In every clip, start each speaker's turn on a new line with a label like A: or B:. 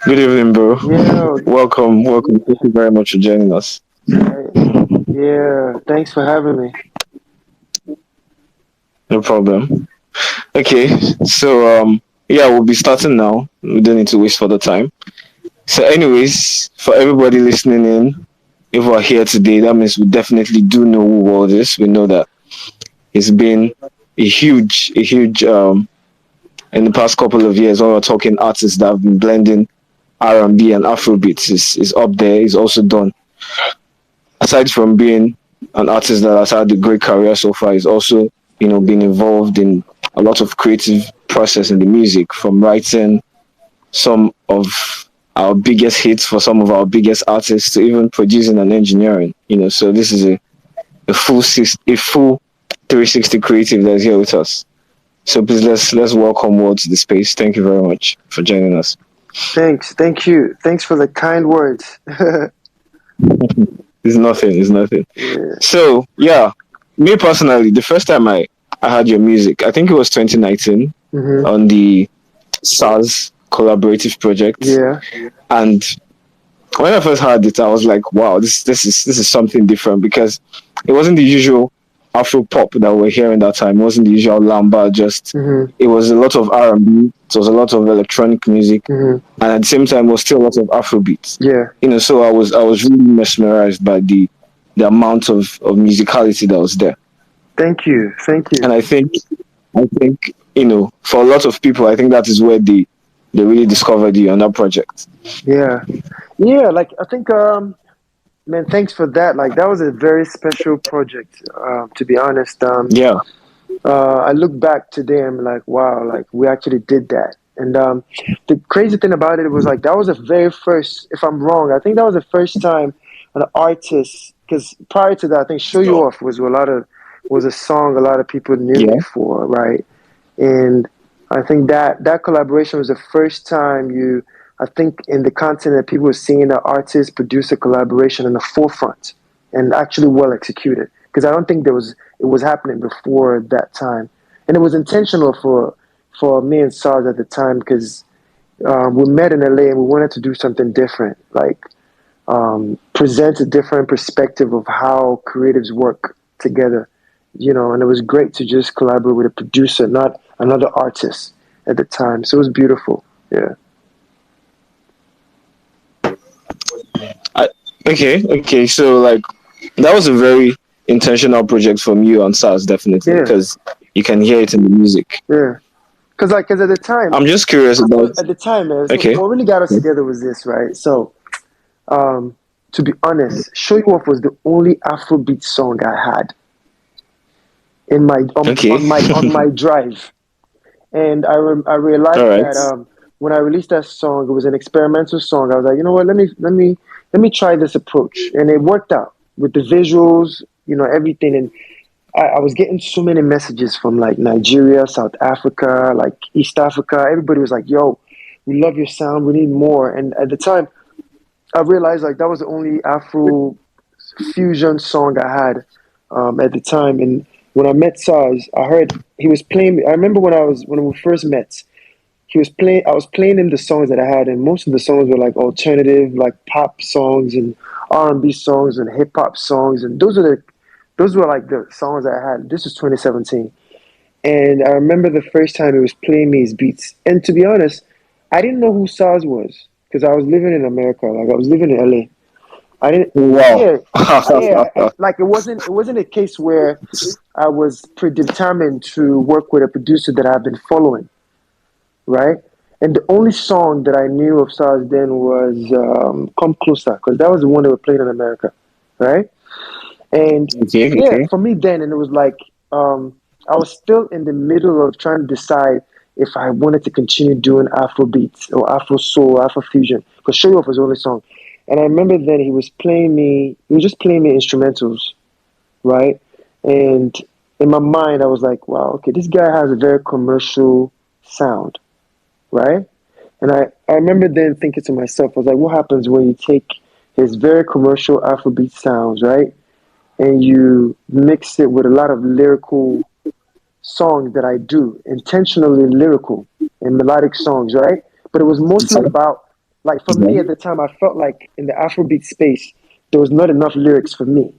A: Good evening, bro.
B: Yeah,
A: Welcome, welcome. Thank you very much for joining us.
B: right. Yeah, thanks for having me.
A: No problem. Okay, so yeah, we'll be starting now. We don't need to waste further time. So, anyways, for everybody listening in, if we're here today, that means we definitely do know who World is. We know that it's been a huge in the past couple of years. When we're talking artists that have been blending R&B and Afrobeats, is up there. He's also done, aside from being an artist that has had a great career so far, he's also, been involved in a lot of creative process in the music, from writing some of our biggest hits for some of our biggest artists to even producing and engineering. So this is a full 360 creative that's here with us. So please let's welcome Ward to the space. Thank you very much for joining us.
B: Thanks, thank you. Thanks for the kind words.
A: It's nothing. It's nothing.
B: Yeah.
A: So yeah, me personally, the first time I heard your music, I think it was 2019
B: Mm-hmm.
A: on the Sarz collaborative project,
B: Yeah.
A: and when I first heard it, I was like, wow, this is something different because it wasn't the usual Afro pop that we're hearing that time. It wasn't the usual lamba. Just
B: Mm-hmm.
A: it was a lot of R&B. It was a lot of electronic music,
B: Mm-hmm.
A: and at the same time, it was still a lot of Afro beats.
B: Yeah.
A: So I was really mesmerized by the amount of musicality that was there.
B: Thank you. Thank you.
A: And I think for a lot of people, I think that is where they really discovered you on that project.
B: Yeah. Yeah, like I think man, thanks for that. Like that was a very special project, to be honest.
A: Yeah.
B: I look back today and I'm like, wow, like we actually did that. And the crazy thing about it was like that was the very first, if I'm wrong, I think that was the first time an artist, because prior to that, I think "Show You Off" was a song a lot of people knew me
A: Yeah.
B: for, right? And I think that collaboration was the first time I think in the content that people were seeing the artist produce a collaboration in the forefront and actually well executed. Because I don't think it was happening before that time, and it was intentional for me and Sarz at the time because we met in LA and we wanted to do something different, like present a different perspective of how creatives work together, and it was great to just collaborate with a producer, not another artist at the time. So it was beautiful. Yeah.
A: I, okay. So like that was a very intentional project from you on SARS, definitely,
B: Yeah.
A: because you can hear it in the music.
B: Yeah. Cause at the time,
A: I'm just curious about.
B: man. So
A: Okay.
B: what really got us together was this, right? So, to be honest, "Show You Off" was the only Afrobeat song I had in my
A: Okay.
B: on my drive. And I
A: All
B: realized
A: right.
B: that when I released that song, it was an experimental song. I was like, you know what, let me try this approach, and it worked out with the visuals, everything. And I was getting so many messages from like Nigeria, South Africa, like East Africa. Everybody was like, "Yo, we love your sound. We need more." And at the time, I realized like that was the only Afro fusion song I had at the time. And when I met Sarz, I heard he was playing. I remember when we first met, he was playing. I was playing him the songs that I had, and most of the songs were like alternative, like pop songs and R&B songs and hip hop songs, and those were like the songs that I had. This was 2017, and I remember the first time he was playing me his beats. And to be honest, I didn't know who Sarz was because I was living in America, like I was living in LA. I didn't.
A: Wow.
B: Yeah, like it wasn't a case where I was predetermined to work with a producer that I've been following, right? And the only song that I knew of Sarz then was "Come Closer" because that was the one they were playing in America, right? And
A: Okay.
B: yeah,
A: Okay.
B: for me then, and it was like I was still in the middle of trying to decide if I wanted to continue doing Afro beats or Afro soul, Afro fusion, because "Show You Off" was the only song. And I remember then he was just playing me instrumentals, right? And in my mind, I was like, wow, okay, this guy has a very commercial sound, right? And I remember then thinking to myself, I was like, what happens when you take his very commercial Afrobeat sounds, right? And you mix it with a lot of lyrical songs that I do, intentionally lyrical and melodic songs, right? But it was mostly about Like for me at the time, I felt like in the Afrobeat space, there was not enough lyrics for me,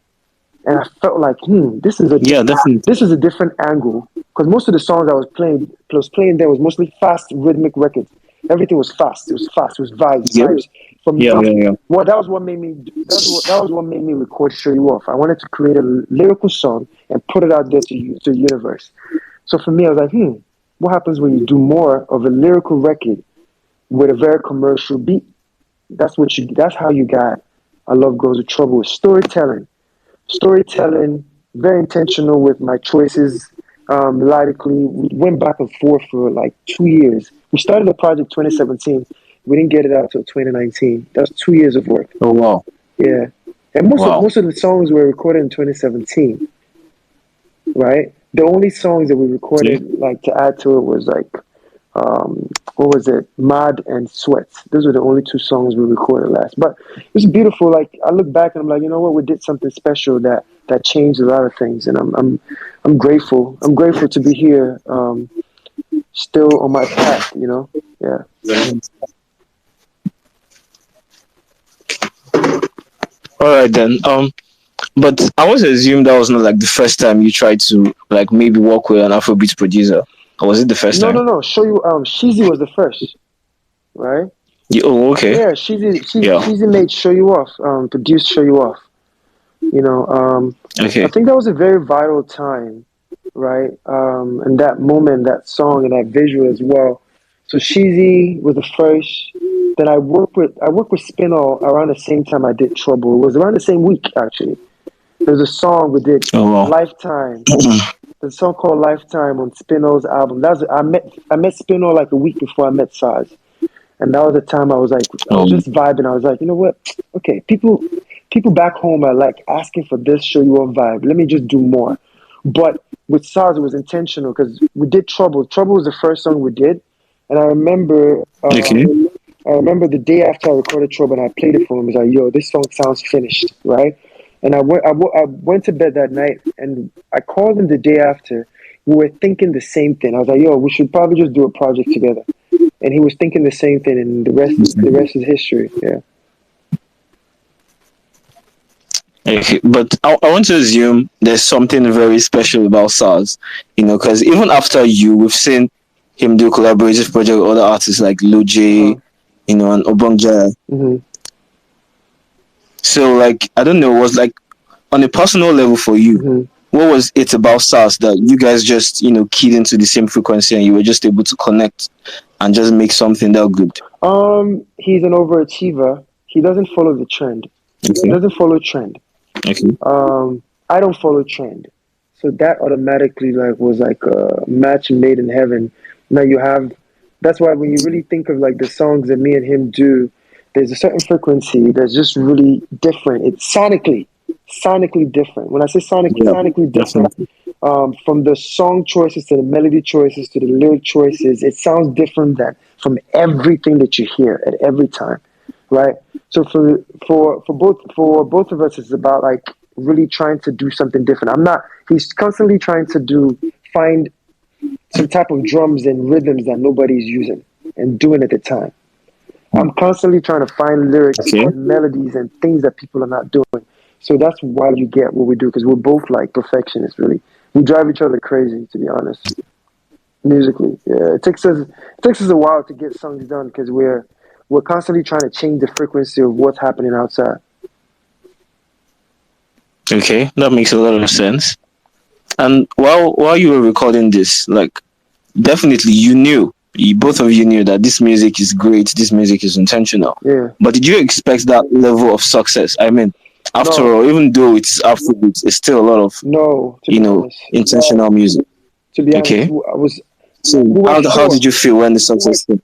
B: and I felt like,
A: Yeah, definitely.
B: this is a different angle because most of the songs I was playing there was mostly fast rhythmic records. Everything was fast. It was fast. It was
A: Yep.
B: vibes. From
A: Yeah, yeah, yeah.
B: well, that was what made me. That was what made me record "Show You Off." I wanted to create a lyrical song and put it out there to the universe. So for me, I was like, what happens when you do more of a lyrical record with a very commercial beat? That's how you got "I Love Goes with Trouble" with storytelling, very intentional with my choices. Melodically, we went back and forth for like 2 years. We started the project 2017. We didn't get it out till 2019. That's 2 years of work.
A: Oh wow,
B: Yeah, and most of
A: wow.
B: most of the songs were recorded in 2017. Right. The only songs that we
A: Okay.
B: recorded like to add to it was like what was it? Mad and Sweats. Those were the only two songs we recorded last. But it's beautiful. Like I look back and I'm like, you know what? We did something special that changed a lot of things, and I'm grateful. I'm grateful to be here, still on my path. Yeah.
A: All right then. But I want to assume that was not like the first time you tried to like maybe work with an Afrobeat producer, or was it the first
B: No,
A: time?
B: no, no. Show you. Sheezy was the first, right?
A: Oh, okay.
B: Yeah, Sheezy
A: Yeah.
B: made Show You Off. Produced Show You Off. I
A: Okay.
B: think that was a very vital time, right? And that moment, that song, and that visual as well. So Sheezy was the first. Then I worked with Spinall around the same time I did Trouble. It was around the same week actually. There's a song we did,
A: Oh wow.
B: Lifetime. There's a song called Lifetime on Spinall's album. I met Spinall like a week before I met Sarz. And that was the time I was like, I was
A: Oh,
B: just vibing. I was like, you know what? Okay, people back home are like asking for this show you off vibe. Let me just do more. But with SARS, it was intentional because we did Trouble. Trouble was the first song we did, and
A: okay.
B: I remember the day after I recorded Trouble and I played it for him. I was like, yo, this song sounds finished, right? And I went to bed that night and I called him the day after. We were thinking the same thing. I was like, yo, we should probably just do a project together, and he was thinking the same thing, and the rest is history. Yeah.
A: Okay, but I want to assume there's something very special about SARS, because even after you, we've seen him do collaborative project with other artists like Lil
B: Uh huh.
A: J, and Obongja.
B: Hmm.
A: So, like, I don't know, was like on a personal level for you,
B: Hmm.
A: what was it about SARS that you guys just, keyed into the same frequency and you were just able to connect and just make something that good?
B: He's an overachiever. He doesn't follow the trend. He
A: Okay.
B: doesn't follow trend.
A: Okay.
B: I don't follow trend, so that automatically like was like a match made in heaven. Now you have. That's why when you really think of like the songs that me and him do, there's a certain frequency that's just really different. It's sonically different. When I say
A: Yeah,
B: sonically different,
A: definitely.
B: from the song choices to the melody choices to the lyric choices, it sounds different than from everything that you hear at every time, right? So for both of us, it's about like really trying to do something different. I'm not. He's constantly trying to find some type of drums and rhythms that nobody's using and doing at the time. I'm constantly trying to find lyrics
A: Okay.
B: and melodies and things that people are not doing. So that's why you get what we do because we're both like perfectionists. Really, we drive each other crazy. To be honest, musically, yeah, it takes us a while to get songs done because we're constantly trying to change the frequency of what's happening outside.
A: Okay, that makes a lot of sense. And while you were recording this, like definitely both of you knew that this music is great, this music is intentional.
B: Yeah,
A: But did you expect that level of success? I mean, after
B: no,
A: all, even though it's Afrobeat, it's still a lot of,
B: no. To be honest,
A: intentional music.
B: I
A: Okay.
B: was.
A: So
B: We were
A: how
B: sure.
A: did you feel when the success came?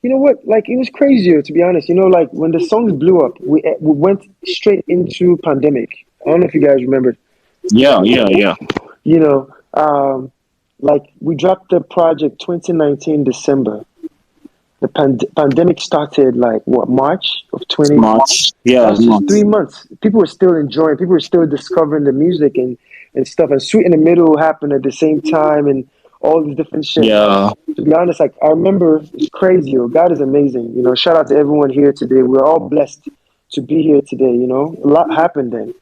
B: You know what? Like it was crazier to be honest. Like when the songs blew up, we went straight into pandemic. I don't know if you guys remember.
A: Yeah, yeah, yeah.
B: You know, like we dropped the project 2019 December. The pandemic started like what March of 20.
A: March. Yeah,
B: That's just
A: March.
B: 3 months. People were still enjoying. People were still discovering the music and stuff. And Sweet in the Middle happened at the same time, and all these different shit.
A: Yeah.
B: To be honest, like I remember, it's crazy. Yo. God is amazing. You know, shout out to everyone here today. We're all blessed to be here today. You know, a lot happened then.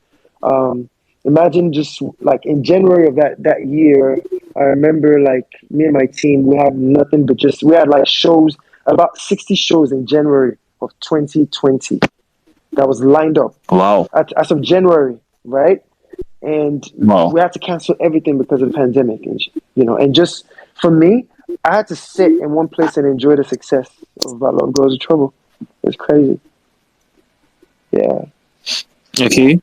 B: Imagine just like in January of that year, I remember like me and my team, we had nothing but just we had like shows, about 60 shows in January of 2020 that was lined up
A: Wow.
B: as of January, right? And
A: Wow.
B: we had to cancel everything because of the pandemic, and you know, and just for me, I had to sit in one place and enjoy the success of "My Love Goes to Trouble." It's crazy. Yeah.
A: Okay.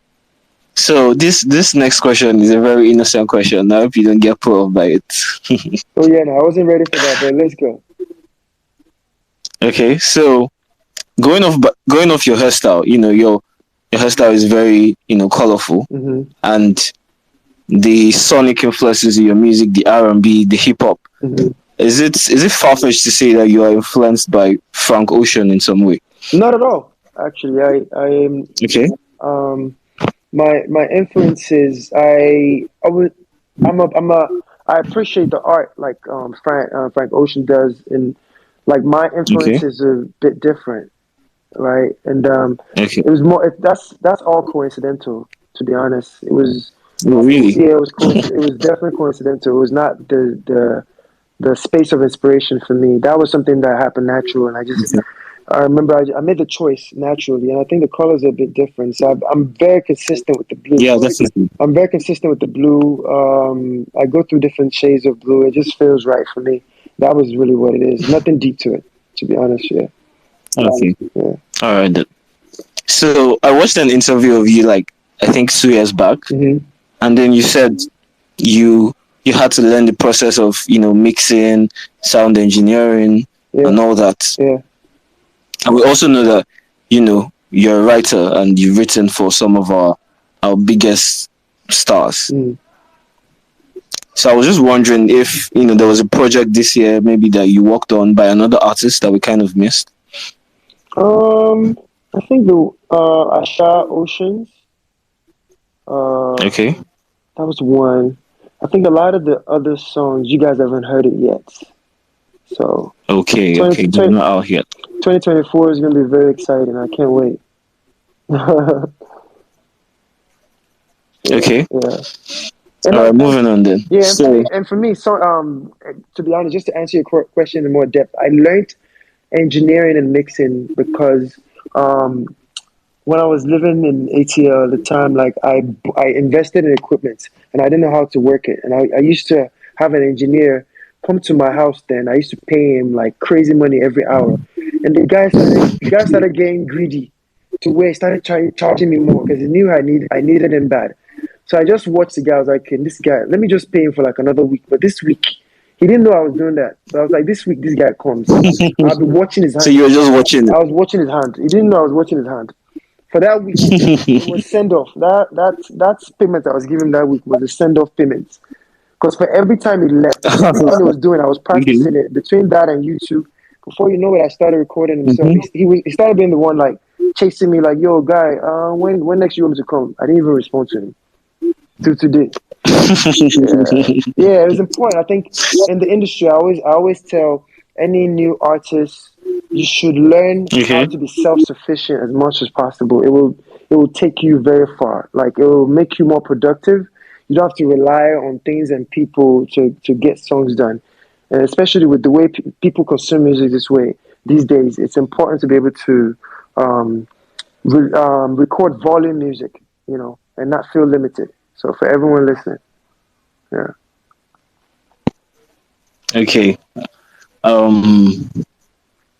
A: So this next question is a very innocent question. I hope you don't get put off by it.
B: Oh yeah, no, I wasn't ready for that, but let's go.
A: Okay. So going off your hairstyle, your hairstyle is very colorful,
B: Hmm.
A: and the sonic influences in your music, the R&B, the hip hop.
B: Hmm.
A: Is it far fetched to say that you are influenced by Frank Ocean in some way?
B: Not at all. Actually, I am.
A: Okay.
B: Um, my influences. I would. I'm a. I appreciate the art like Frank Ocean does, and like my influence
A: Okay.
B: is a bit different, right? And
A: Okay.
B: it was more. That's all coincidental. To be honest, it was.
A: Oh, really?
B: Yeah, it was coincident. It was definitely coincidental. It was not the space of inspiration for me. That was something that happened natural, and I remember I made the choice naturally, and I think the colors are a bit different. So I'm very consistent with the blue.
A: Yeah, definitely.
B: I'm very consistent with the blue. I go through different shades of blue. It just feels right for me. That was really what it is. Nothing deep to it, to be honest. Yeah,
A: Okay.
B: yeah.
A: All right then. So I watched an interview of you like I think 2 years back,
B: Hmm.
A: and then you said you you had to learn the process of mixing, sound engineering,
B: Yeah,
A: and all that.
B: yeah.
A: And we also know that you're a writer and you've written for some of our biggest stars.
B: Mm.
A: So I was just wondering if there was a project this year maybe that you worked on by another artist that we kind of missed.
B: I think the Asha Oceans. Uh,
A: Okay.
B: that was one. I think a lot of the other songs you guys haven't heard it yet. So
A: Okay.
B: 20,
A: Okay. They're not out yet.
B: 2024 is going to be very exciting. I can't wait. Yeah,
A: Okay.
B: yeah. And
A: All
B: I,
A: right. Moving on then.
B: yeah,
A: So.
B: and for me, so to be honest, just to answer your question in more depth, I learned engineering and mixing because um, when I was living in ATL at the time, like I invested in equipment and I didn't know how to work it, and I used to have an engineer come to my house. Then I used to pay him like crazy money every hour, and the guy started getting greedy to where he started charging me more because he knew I needed him bad. So I just watched the guy. I was like, okay, this guy, let me just pay him for like another week. But this week, he didn't know I was doing that. So I was like, this week, this guy comes. I'll be watching his
A: So
B: hand.
A: you were just watching
B: I was watching his hand. He didn't know I was watching his hand. For that week, it
A: it.
B: was send off. That's payment I was giving that week was a send off payment. Because for every time he left, everything he was doing, I was
A: Okay.
B: practicing it. Between that and YouTube, before you know it, I started recording himself.
A: Hmm.
B: He started being the one like chasing me, like, "Yo, guy, when next you want me to come?" I didn't even respond to him till today. Yeah, yeah, it was important. I think in the industry, I always tell any new artist you should learn how
A: Okay.
B: to be self-sufficient as much as possible. It will take you very far. Like it will make you more productive. You don't have to rely on things and people to get songs done. And especially with the way people consume music this way these days, it's important to be able to um, record volume music, and not feel limited. So for everyone listening, yeah.
A: Okay. Um.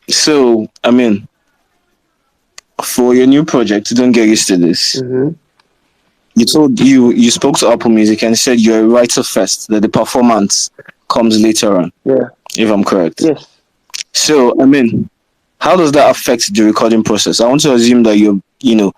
A: So I mean, for your new project, don't get used to this.
B: Hmm.
A: You spoke to Apple Music and said you're a writer first, that the performance comes later on,
B: Yeah.
A: if I'm correct.
B: Yes.
A: So I mean, how does that affect the recording process? I want to assume that you're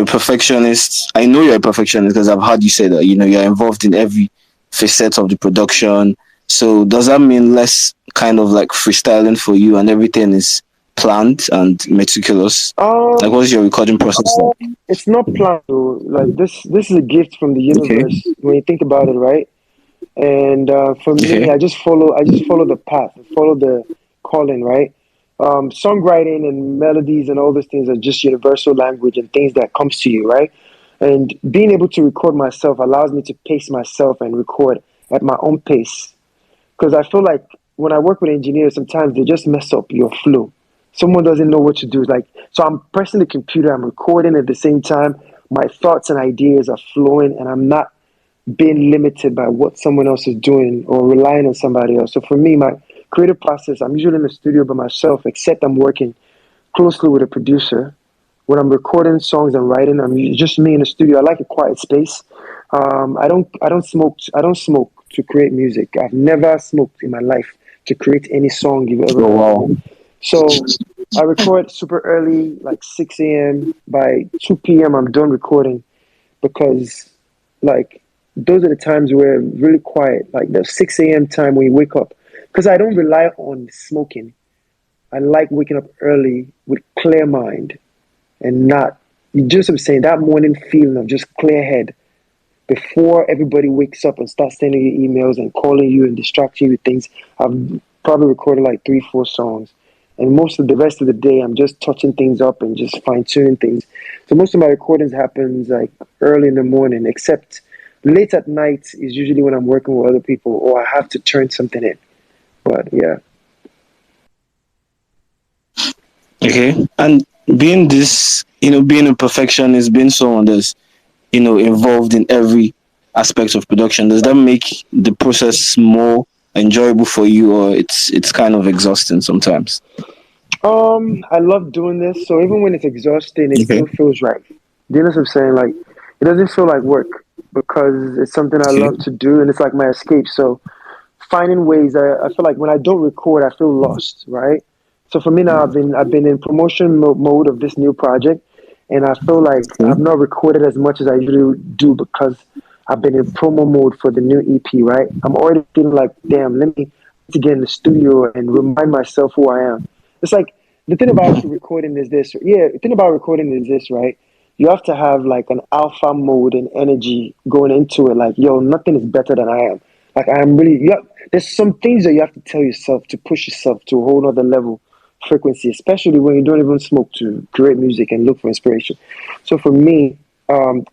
A: a perfectionist. I know you're a perfectionist because I've heard you say that. You're involved in every facet of the production. So does that mean less kind of like freestyling for you and everything is planned and meticulous? Like,
B: Um,
A: what's your recording process like?
B: it's not planned. Though. Like this is a gift from the
A: Okay.
B: universe when you think about it, right? And for me,
A: Okay.
B: I just follow the path, follow the calling, right? Songwriting and melodies and all those things are just universal language and things that comes to you, right? And being able to record myself allows me to pace myself and record at my own pace. Because I feel like when I work with engineers, sometimes they just mess up your flow. Someone doesn't know what to do. Like, so I'm pressing the computer, I'm recording at the same time. My thoughts and ideas are flowing, and I'm not being limited by what someone else is doing or relying on somebody else. So for me, my creative process, I'm usually in the studio by myself, except I'm working closely with a producer. When I'm recording songs and writing, I'm just me in the studio. I like a quiet space. I don't smoke to create music. I've never smoked in my life to create any song you've ever
A: Oh
B: heard.
A: wow.
B: So I record super early, like 6 a.m. By 2 p.m., I'm done recording because, like, those are the times where I'm really quiet, like the 6 a.m. time when you wake up. Because I don't rely on smoking. I like waking up early with clear mind and not, you just I'm saying, that morning feeling of just clear head before everybody wakes up and starts sending you emails and calling you and distracting you with things. I've probably recorded like 3, 4 songs. And most of the rest of the day, I'm just touching things up and just fine tuning things. So most of my recordings happens like early in the morning, except late at night is usually when I'm working with other people or I have to turn something in. But yeah.
A: Okay. And being this, being a perfectionist, being someone that's, involved in every aspect of production, does that make the process more enjoyable for you, or it's kind of exhausting sometimes?
B: I love doing this, so even when it's exhausting, it
A: Okay.
B: still feels right. Do you know what I'm saying? Like, it doesn't feel like work because it's something I
A: Okay.
B: love to do and it's like my escape. So finding ways, I feel like when I don't record, I feel lost, right? So for me now, I've been in promotion mode of this new project, and I feel like I've
A: Okay.
B: not recorded as much as I usually do because I've been in promo mode for the new EP, right? I'm already feeling like, damn, let me to get in the studio and remind myself who I am. It's like the thing about recording is this. Yeah, the thing about recording is this, right? You have to have like an alpha mode and energy going into it. Like, yo, nothing is better than I am. Like, I am really. There's some things that you have to tell yourself to push yourself to a whole other level frequency, especially when you don't even smoke to create music and look for inspiration. So for me,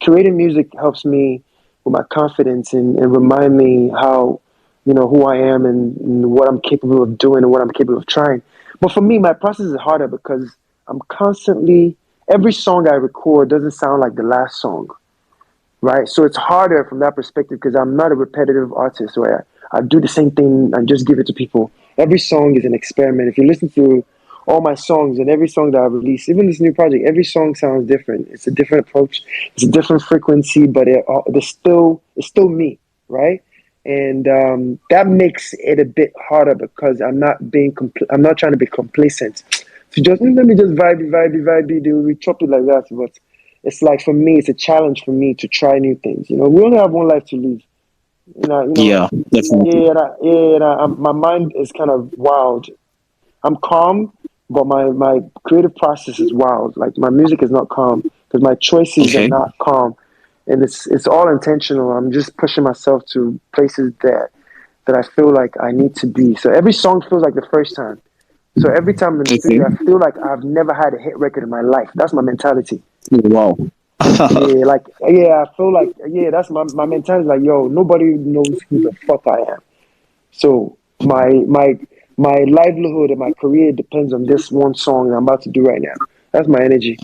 B: creating music helps me with my confidence and remind me how who I am and what I'm capable of doing and what I'm capable of trying. But for me, my process is harder because I'm constantly every song I record doesn't sound like the last song, right? So it's harder from that perspective because I'm not a repetitive artist where I do the same thing and just give it to people. Every song is an experiment. If you listen to all my songs and every song that I've released, even this new project, every song sounds different. It's a different approach, it's a different frequency, but it's still me, right? And that makes it a bit harder because I'm not trying to be complacent. To just let me just vibe, do we chop it like that? But it's like for me, it's a challenge for me to try new things. We only have one life to live.
A: Yeah, definitely.
B: Yeah, my mind is kind of wild. I'm calm, but my creative process is wild. Like my music is not calm because my choices are
A: Okay.
B: not calm, and it's all intentional. I'm just pushing myself to places that I feel like I need to be. So every song feels like the first time. So every time I'm in the
A: Okay.
B: studio, I feel like I've never had a hit record in my life. That's my mentality.
A: Wow.
B: Yeah, like I feel like that's my mentality. Like, yo, nobody knows who the fuck I am. So my livelihood and my career depends on this one song I'm about to do right now. That's my energy.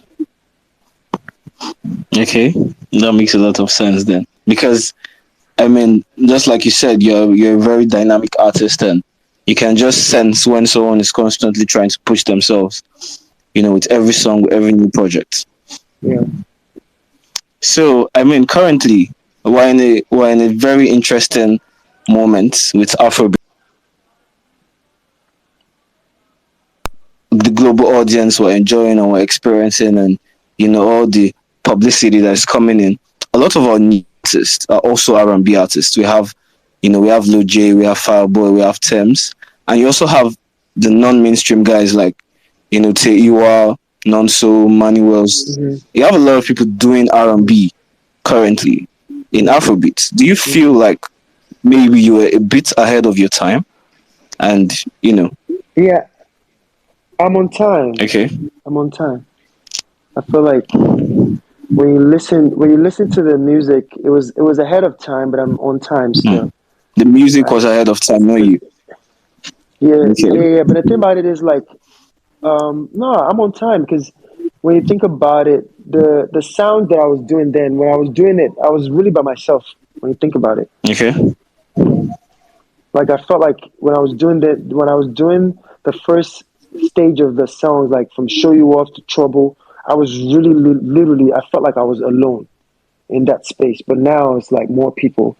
A: Okay, that makes a lot of sense then. Because I mean, just like you said, you're a very dynamic artist, and you can just sense when someone is constantly trying to push themselves. With every song, with every new project.
B: Yeah.
A: So I mean, currently we're in a very interesting moment with Afrobeat. The global audience were enjoying and were experiencing, and all the publicity that's coming in. A lot of our new artists are also R&B artists. We have Lil J, we have Fireboy, we have Thames, and you also have the non-mainstream guys like Teiwa, Nonso, Manuel's.
B: Hmm.
A: You have a lot of people doing R&B currently in
B: Hmm.
A: Afrobeat. Do you feel like maybe you were a bit ahead of your time, and
B: Yeah, I'm on time.
A: okay,
B: I'm on time. I feel like when you listen to the music, it was ahead of time, but I'm on time
A: hmm.
B: still,
A: The music was
B: right?
A: ahead of time, not
B: But
A: you.
B: yeah,
A: Okay,
B: yeah, yeah. But the thing about it is like, no, I'm on time because when you think about it, the sound that I was doing then, when I was doing it, I was really by myself. When you think about it,
A: okay,
B: like I felt like when I was doing the first stage of the songs, like from "Show You Off" to "Trouble," I was really literally, I felt like I was alone in that space. But now it's like more people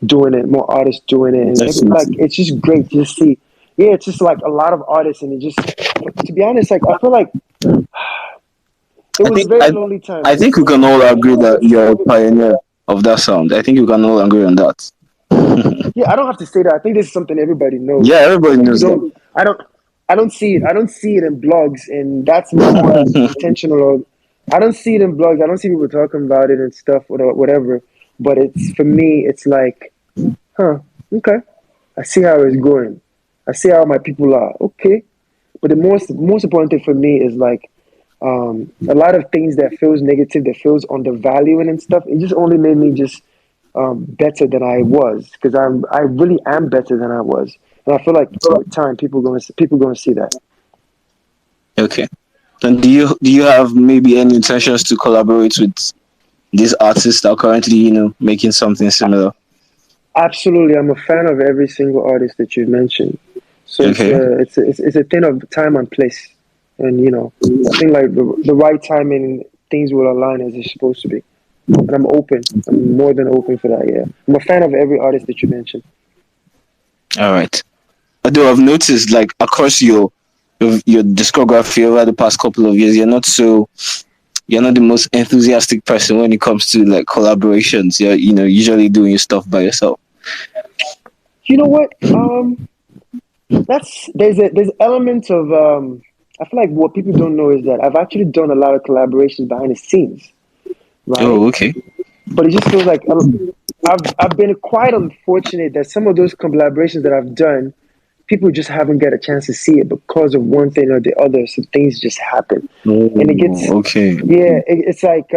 B: doing it, more artists doing it, and like
A: definitely.
B: it's just great to see. Yeah, it's just like a lot of artists, and it just. But to be honest, like I feel like it
A: I
B: was
A: think
B: very
A: I
B: lonely times
A: I
B: though.
A: think we can all agree that you're a pioneer of that sound. I think you can all agree on that.
B: Yeah, I don't have to say that. I think this is something everybody
A: Yeah,
B: knows.
A: everybody
B: People
A: knows
B: don't.
A: that.
B: I don't. I don't see it. I don't see it in blogs, and that's more intentional. Or I don't see it in blogs. I don't see people talking about it and stuff, or whatever. But it's for me. It's like, huh? Okay, I see how it's going. I see how my people are. Okay, but the most important thing for me is like a lot of things that feels negative, that feels undervaluing and stuff. It just only made me just better than I was because I really am better than I was, and I feel like with time people gonna see that.
A: Okay. Then do you have maybe any intentions to collaborate with these artists that are currently making something similar?
B: Absolutely, I'm a fan of every single artist that you mentioned. So
A: Okay.
B: it's a thing of time and place, and I think like the right timing, things will align as it's supposed to be. And I'm open. I'm more than open for that. Yeah, I'm a fan of every artist that you mentioned.
A: All right. Although I've noticed, like, across your discography over the past couple of years, you're not the most enthusiastic person when it comes to like collaborations. You're usually doing your stuff by yourself.
B: You know what? That's there's elements of I feel like what people don't know is that I've actually done a lot of collaborations behind the scenes, right?
A: Oh, okay.
B: But it just feels like I've been quite unfortunate that some of those collaborations that I've done, people just haven't get a chance to see it because of one thing or the other. So things just happen, and it gets
A: Oh, okay.
B: yeah. It's like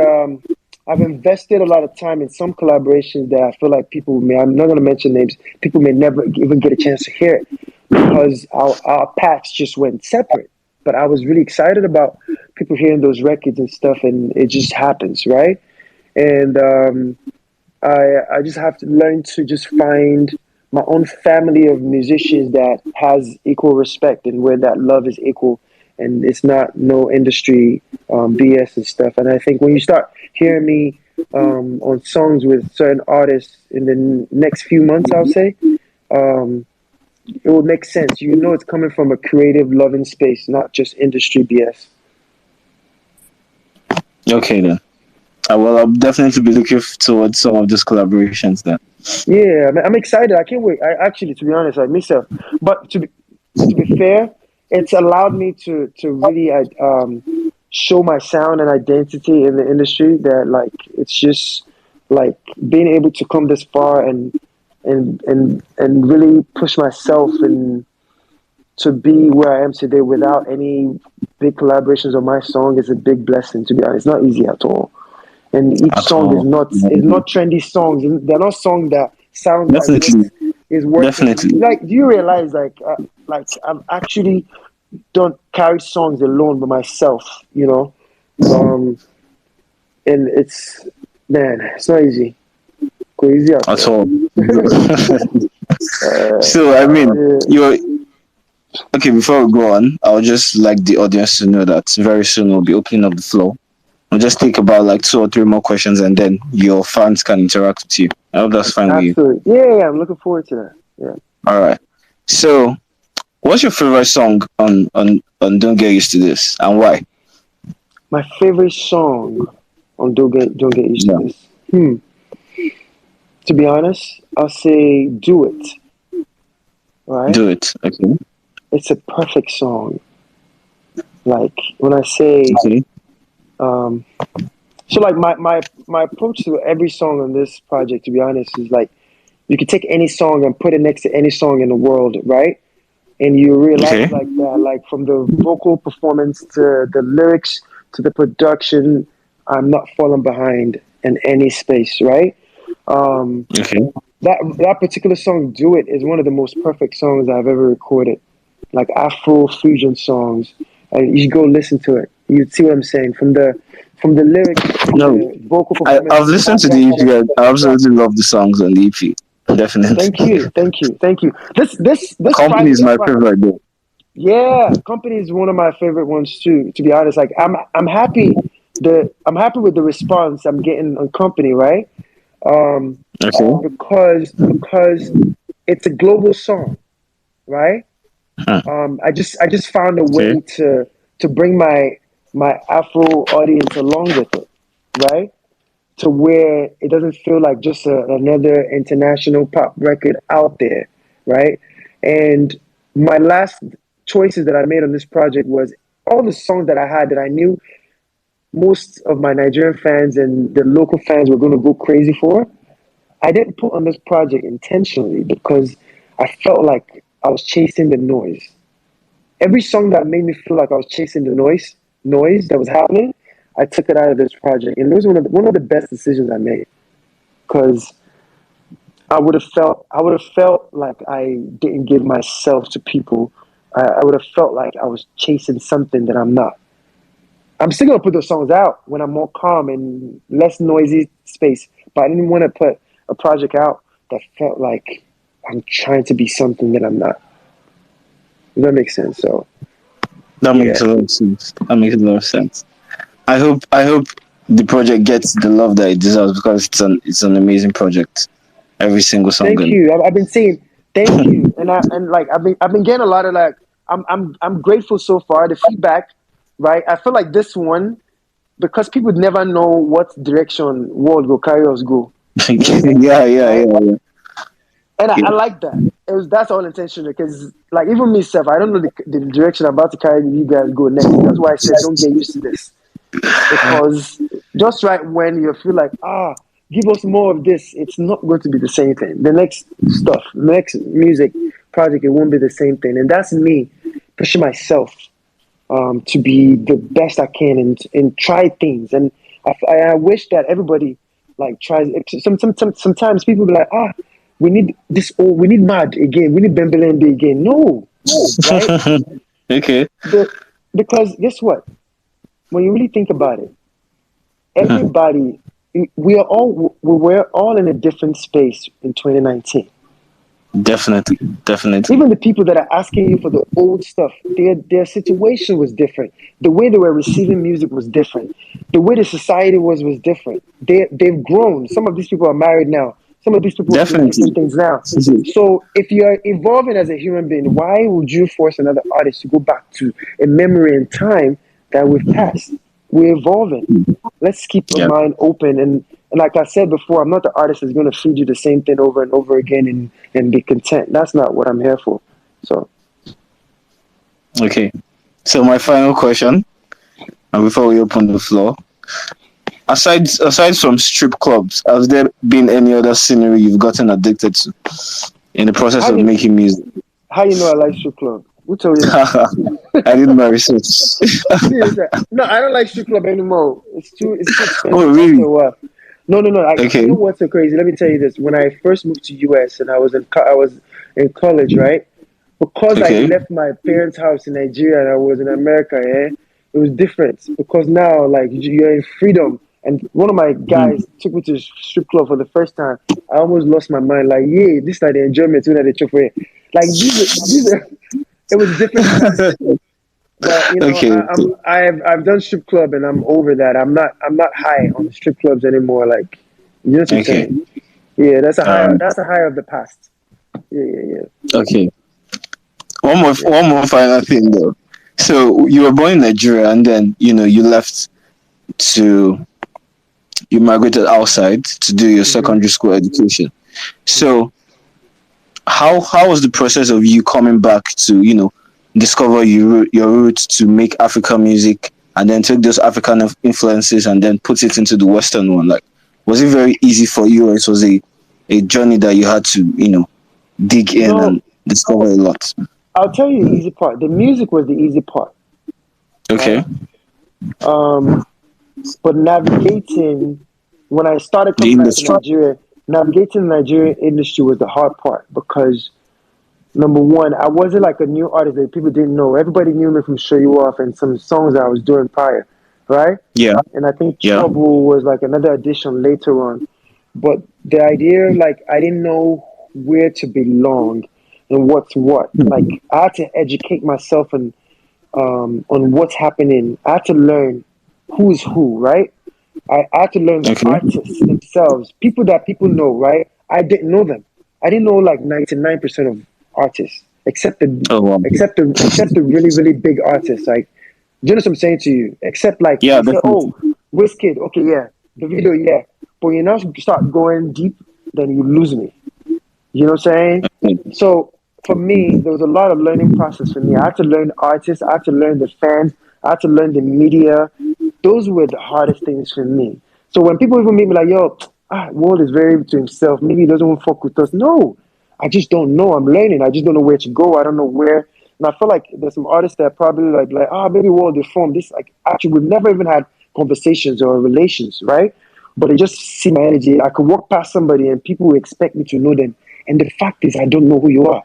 B: I've invested a lot of time in some collaborations that I feel like people may. I'm not going to mention names. People may never even get a chance to hear it because our paths just went separate. But I was really excited about people hearing those records and stuff, and it just happens, right? And I just have to learn to just find my own family of musicians that has equal respect and where that love is equal, and it's not no industry BS and stuff. And I think when you start hearing me on songs with certain artists in the next few months, I'll say. Um, it will make sense. You know, it's coming from a creative, loving space, not just industry BS.
A: Okay then. Well, I'll definitely be looking towards some of these collaborations then.
B: Yeah, I'm excited. I can't wait. I actually, to be honest, I myself. But to be fair, it's allowed me to really show my sound and identity in the industry. That like it's just like being able to come this far and really push myself and to be where I am today without any big collaborations on my song is a big blessing. To be honest, it's not easy at all. And each
A: At
B: song
A: all.
B: is not trendy songs. They're not songs that sound like what
A: Definitely.
B: is working.
A: Definitely.
B: Like, do you realize like I've actually don't carry songs alone by myself, um, and it's man, it's not easy. Go easy out
A: At
B: there.
A: all.
B: uh,
A: So I mean,
B: yeah,
A: you're okay. Before we go on, I would just like the audience to know that very soon we'll be opening up the floor. I'll just take about like two or three more questions, and then your fans can interact with you. I hope that's fine with you.
B: absolutely. Yeah, yeah, I'm looking forward to that. Yeah,
A: All right. So, what's your favorite song on Don't Get Used to This, and why?
B: my favorite song on Don't Get Used to
A: Yeah.
B: This. To be honest, I'll say Do It. Right?
A: Do it. Okay.
B: It's a perfect song. Like when I say,
A: Okay.
B: um, so like my approach to every song on this project, to be honest, is like You could take any song and put it next to any song in the world, right? And you realize
A: Okay.
B: like that, like from the vocal performance to the lyrics to the production, I'm not falling behind in any space, right? Um,
A: Okay.
B: that particular song, "Do It," is one of the most perfect songs I've ever recorded. Like Afro fusion songs. You should go listen to it. You'd see what I'm saying from the lyrics to
A: No,
B: the vocal performance
A: I've
B: to the
A: listened to the
B: production.
A: EP. I absolutely love the songs on the EP.
B: Thank
A: Definitely.
B: you, thank you, thank you. This
A: Company
B: project,
A: is my favorite though.
B: yeah, Company is one of my favorite ones too. To be honest, like I'm happy. I'm happy with the response I'm getting on Company, right? Um,
A: Okay.
B: because it's a global song, right?
A: Huh.
B: I just found a
A: Okay.
B: way to bring my Afro audience along with it, right? To where it doesn't feel like just another international pop record out there, right? And my last choices that I made on this project was all the songs that I had that I knew most of my Nigerian fans and the local fans were going to go crazy for. I didn't put on this project intentionally because I felt like I was chasing the noise. Every song that made me feel like I was chasing the noise that was happening, I took it out of this project, and it was one of the best decisions I made because I would have felt like I didn't give myself to people. I would have felt like I was chasing something that I'm not. I'm still gonna put those songs out when I'm more calm and less noisy space, but I didn't want to put a project out that felt like I'm trying to be something that I'm not. Does that make sense? So
A: That
B: yeah.
A: makes a lot of sense. That makes a lot of sense. I hope the project gets the love that it deserves because it's an amazing project. Every single song
B: Thank
A: and
B: you. I've been saying thank you, and like I've been getting a lot of like I'm grateful so far. The feedback, right? I feel like this one because people never know what direction world will carry us go,
A: yeah, yeah,
B: right?
A: yeah, yeah.
B: And I
A: Yeah.
B: like that. That's all intentional because like even myself, I don't know the direction I'm about to carry you guys go next. That's why I said don't get used to this because just right when you feel like give us more of this, it's not going to be the same thing. The next stuff, next music project, it won't be the same thing, and that's me pushing myself to be the best I can and try things. And I wish that everybody like tries. Sometimes people be like, we need this, or we need mad again, we need Bembelembe again. No, right?
A: Okay.
B: The, because guess what? When you really think about it, everybody we're all in a different space in 2019.
A: Definitely. Definitely.
B: Even the people that are asking you for the old stuff, their situation was different. The way they were receiving music was different. The way the society was different. They've grown. Some of these people are married now. Some of these people are doing different
A: Definitely.
B: things now. So if you're evolving as a human being, why would you force another artist to go back to a memory and time that we've passed? We're evolving. Let's keep our
A: Yeah.
B: mind open and like I said before, I'm not the artist that's going to feed you the same thing over and over again and be content. That's not what I'm here for. So,
A: Okay. So my final question, and before we open the floor, aside from strip clubs, has there been any other scenery you've gotten addicted to in the process
B: how
A: of
B: you
A: making music?
B: how you know I like strip club? Who told you that?
A: I did my research.
B: Seriously, no, I don't like strip club anymore. It's too
A: Oh,
B: expensive after
A: really?
B: a while. No, no, no. You
A: Okay.
B: know what's so crazy? Let me tell you this. When I first moved to US and I was in college, right? Because I
A: Okay.
B: left my parents' house in Nigeria and I was in America, it was different because now like you're in freedom. And one of my
A: Mm.
B: guys took me to a strip club for the first time. I almost lost my mind. Like, yeah, this is like the enjoyment when I chop for it. Like these are it was different times. But
A: Okay.
B: I've done strip club and I'm over that. I'm not high on strip clubs anymore. Like you know what I'm
A: Okay.
B: saying? Yeah, that's a high
A: Um.
B: that's a high of the past. Yeah, yeah,
A: Okay. One more.
B: yeah.
A: One more final thing though. So you were born in Nigeria, and then you left to you migrated outside to do your
B: Hmm.
A: secondary school education.
B: Hmm.
A: So how was the process of you coming back to discover your roots to make African music and then take those African influences and then put it into the Western one? Like, was it very easy for you, or it was a journey that you had to, dig in
B: No,
A: and discover a lot?
B: I'll tell you the easy part. The music was the easy part,
A: Okay.
B: right? Um, but navigating when I started
A: The
B: coming back to
A: industry.
B: Nigeria, navigating the Nigerian industry was the hard part because number one, I wasn't like a new artist that people didn't know. Everybody knew me from Show You Off and some songs that I was doing prior, right?
A: Yeah.
B: And I think
A: Yeah.
B: Trouble was like another addition later on. But the idea, like, I didn't know where to belong and what's what. Like, I had to educate myself on what's happening. I had to learn who's who, right? I had to learn the
A: Okay.
B: artists themselves, people that people know, right? I didn't know them. I didn't know like 99% of artists, except the
A: Oh, wow.
B: except the really really big artists. Like, do you know what I'm saying to you? Except like
A: Yeah,
B: you say, oh,
A: definitely.
B: Wizkid, okay, yeah, the video, yeah. But you now start going deep, then you lose me. You know what I'm saying? So for me, there was a lot of learning process for me. I had to learn artists, I had to learn the fans, I had to learn the media. Those were the hardest things for me. So when people even meet me like, yo, World is very to himself. Maybe he doesn't want to fuck with us. No, I just don't know. I'm learning. I just don't know where to go. I don't know where. And I feel like there's some artists that probably maybe World is from this. Like, actually, we've never even had conversations or relations, right? But they just see my energy. I could walk past somebody and people will expect me to know them. And the fact is, I don't know who you are.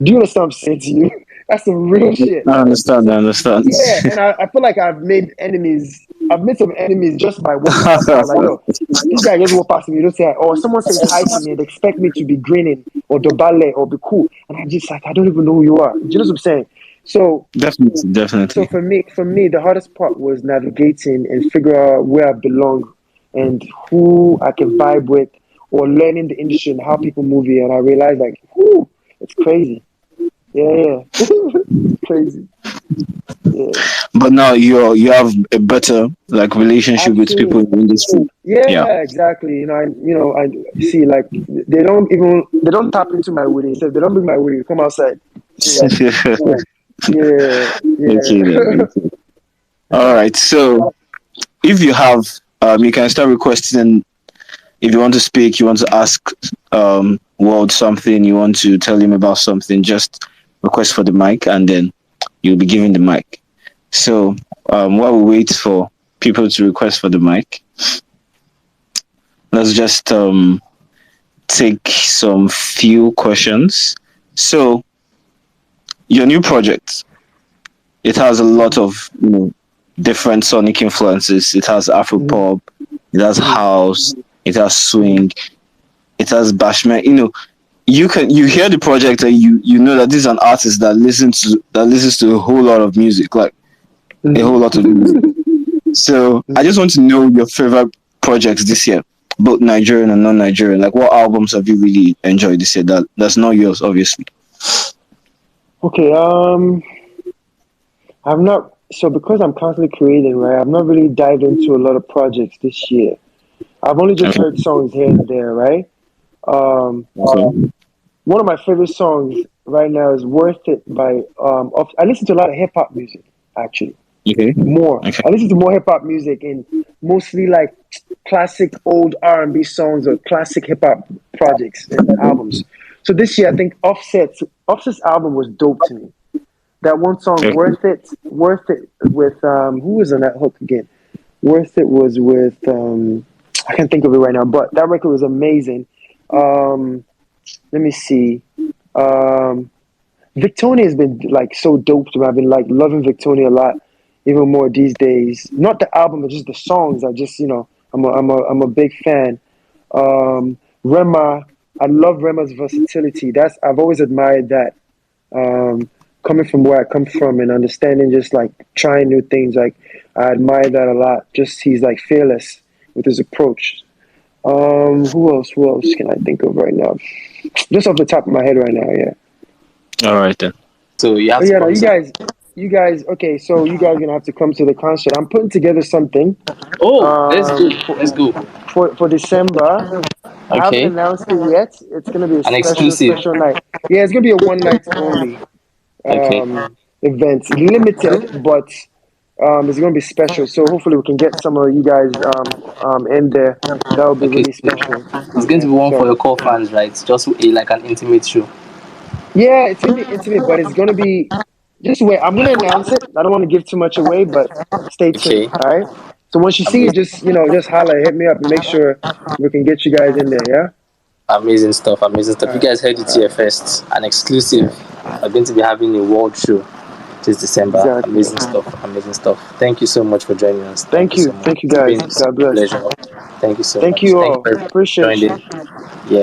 B: Do you understand what I'm saying to you? That's some real shit.
A: I understand.
B: So,
A: I understand.
B: yeah, and I feel like I've made enemies. I've made some enemies just by walking past someone. Like, yo, this guy just walk past me. You don't say, or someone says hi to me and they expect me to be grinning or dobale or be cool. And I'm just like, I don't even know who you are. Do you know what I'm saying? So,
A: Definitely.
B: so
A: Definitely.
B: for me, the hardest part was navigating and figure out where I belong and who I can vibe with, or learning the industry and how people move here. And I realized, like, whoo, it's crazy. Yeah, yeah. It's crazy. Yeah.
A: But now you have a better like relationship with people
B: Absolutely.
A: in the industry. Yeah.
B: Yeah, exactly. I see like they don't tap into my woody. So they don't bring my woody. Come outside. So yeah,
A: Okay
B: yeah.
A: then. Okay. All right. So if you have, you can start requesting. If you want to speak, you want to ask World something, you want to tell him about something, just request for the mic, and then you'll be given the mic. So while we wait for people to request for the mic, let's just take some few questions. So your new project, it has a lot
B: Mhm,
A: of different sonic influences. It has Afro
B: mhm,
A: pop, it has
B: mhm,
A: house, it has
B: mhm,
A: swing, it has bashment. You hear the project and you know that this is an artist that listens to a whole lot of music, like a whole lot of music.
B: mhm.
A: So I just want to know your favorite projects this year, both Nigerian and non-Nigerian. Like, what albums have you really enjoyed this year? That's not yours, obviously.
B: Okay, I'm not so because I'm constantly creating, right? I've not really dived into a lot of projects this year. I've only just
A: Okay.
B: heard songs here and there, right? Um,
A: Okay.
B: One of my favorite songs right now is "Worth It" by I listen to a lot of hip hop music actually.
A: Okay.
B: More,
A: Okay.
B: I listen to more hip hop music and mostly like classic old R&B songs or classic hip hop projects and albums. So this year, I think Offset's album was dope to me. That one song,
A: Okay.
B: Worth It, with who was on that hook again? Worth It was with I can't think of it right now, but that record was amazing. Um, Let me see. Um, Victoria has been like so dope to me. I've been like loving Victoria a lot, even more these days. Not the album, but just the songs. I just I'm a big fan. Rema, I love Rema's versatility. I've always admired that. Um, Coming from where I come from and understanding just like trying new things, like I admire that a lot. Just he's like fearless with his approach. Who else? Who else can I think of right now? Just off the top of my head right now, yeah.
A: All right then.
C: So you have
B: But
C: to
B: yeah, no,
C: promise.
B: you guys, okay. So you guys are gonna have to come to the concert. I'm putting together something
C: Oh, let's go.
B: um, for
C: Let's go.
B: for December. I haven't
C: Okay.
B: announced it yet. It's gonna be a
C: An
B: special
C: exclusive.
B: special night. Yeah, it's gonna be a one night only
C: Okay.
B: event, limited, but It's gonna be special. So hopefully we can get some of you guys in there. That would be
C: Okay,
B: really
C: so
B: special.
C: it's going to be one for
B: So
C: your core fans, right? Just like an intimate show.
B: yeah, it's gonna be intimate, but it's gonna be just wait. I'm gonna announce it. I don't want to give too much away, but stay tuned.
C: Okay,
B: All right. So once you see it,
C: amazing,
B: just just holler, hit me up, and make sure we can get you guys in there. Yeah.
C: amazing stuff, amazing stuff.
B: All
C: You
B: right.
C: guys heard it
B: All
C: here
B: right.
C: first. An exclusive. We're going to be having a world show this December.
B: Exactly.
C: Amazing stuff, amazing stuff. Thank you so much for joining us. Thank
B: Thank
C: you so
B: you.
C: much.
B: Thank you,
C: It's been
B: guys.
C: a
B: God bless.
C: pleasure. Thank you so
B: Thank
C: much.
B: you
C: Thank you
B: all.
C: for
B: Appreciate you.
C: joining.